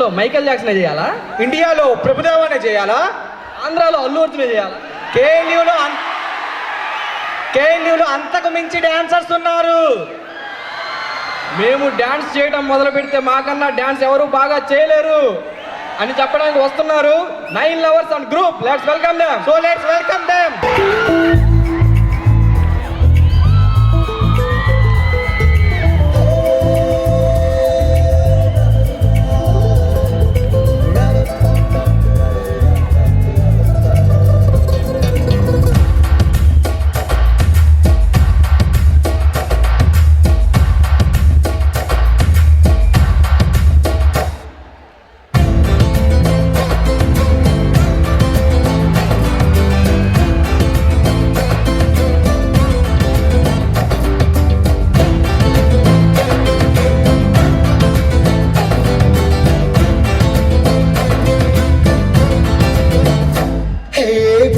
తమిళనాడులో Michael Jackson చేయాలా? ఇండియాలో ప్రభుదేవానే చేయాలా? ఆంధ్రాలో అల్లు అర్జునే చేయాలా? కేఎన్యూలో అంతకు మించి డాన్సర్స్ ఉన్నారు. మేము డ్యాన్స్ చేయడం మొదలు పెడితే మాకన్నా డ్యాన్స్ ఎవరు బాగా చేయలేరు అని చెప్పడానికి వస్తున్నారు 9 lovers and group. Let's welcome them. So let's welcome them.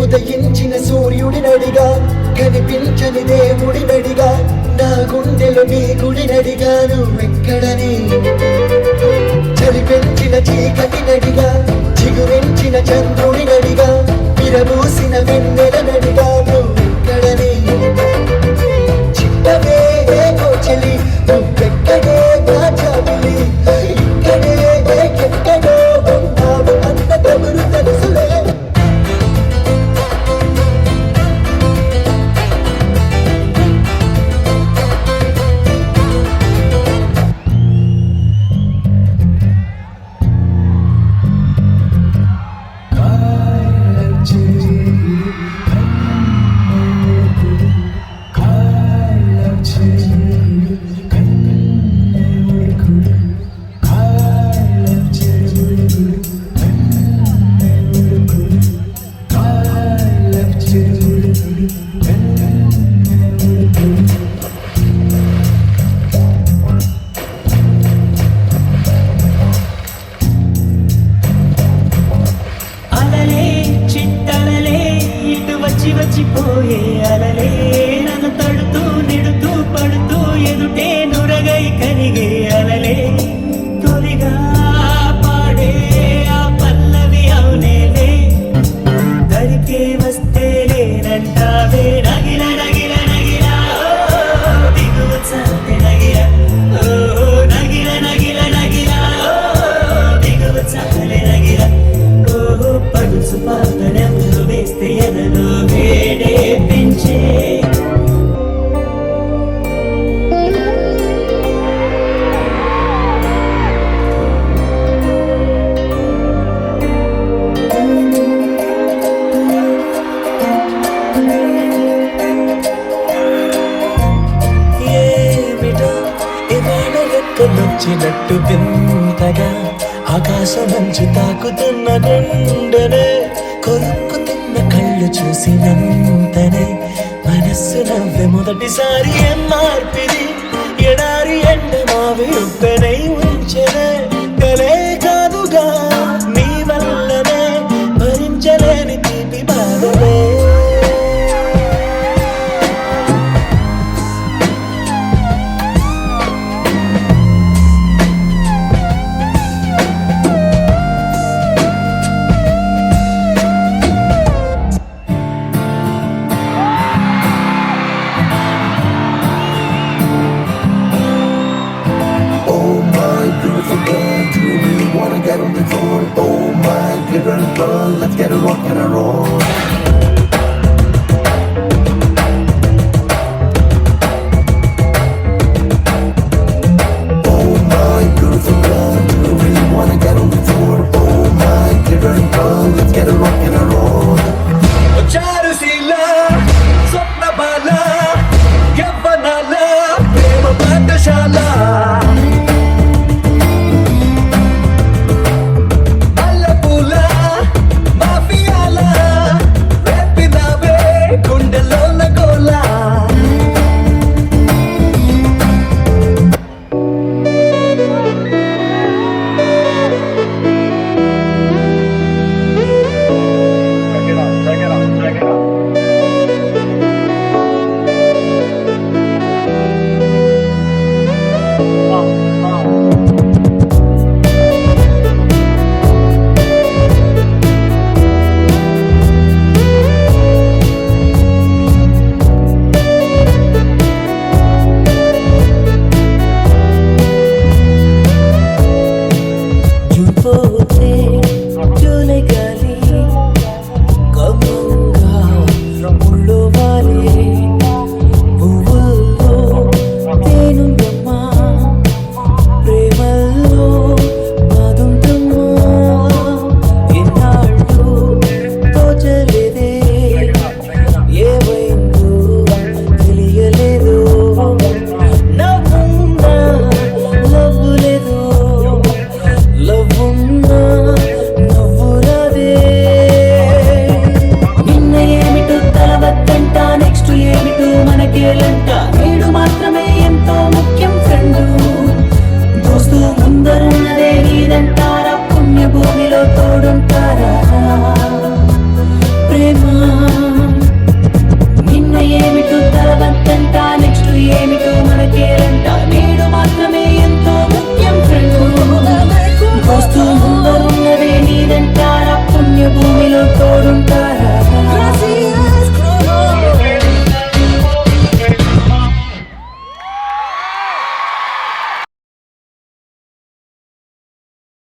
ఉదయించిన సూర్యుడి నడిగా, కనిపించని దేవుడి నడిగా, నా గుండెలో నీ గుడి నడిగా, నువ్వెక్కడని చలి పెంచిన చీకటి నడిగా, చిగురించిన చంద్రుడి నడిగా, విరబూసిన వెన్నెల నడిగా, నువ్వెక్కడని చిట్టవే చలి నువ్వెక్కడే నా చాబిలి, ఇక్కడే ఎక్కడో ఉన్నావు అన్న కబురు తెలుసులే. వచ్చిపోయే అలలే నన్ను తడుతూ నిడుతూ పడుతూ ఎదుటే నురగై కరిగే అలలే తొలిగా పాడే ఆ పల్లవి అవునేలే దరికే వస్తే లేనంటావే నగిల నగిల నగిల దిగువ చాటే నగిల నగిల నగిల నగిల దిగువ చాలే నగిల పడుసు పాతనెవరు వేస్తే ఎదలో వేడే పెంచే ఏమిటో ఇవాళ లెక్కనొచ్చినట్టు వింతగా ఆకాశమంచు తాకుతున్న గుండెనే కొరుక్కుతున్న కళ్ళు చూసినంతనే మనస్సు నవ్వే మొదటిసారి ఏం మార్పిది ఎడారి ఎండ మావి ఉప్పెనై ఉంచెనే కలే కాదుగా నీ వల్లనే భరించలేని తీపి బాధలే Get on the phone, oh my, get on the phone, let's get a rock and a roll.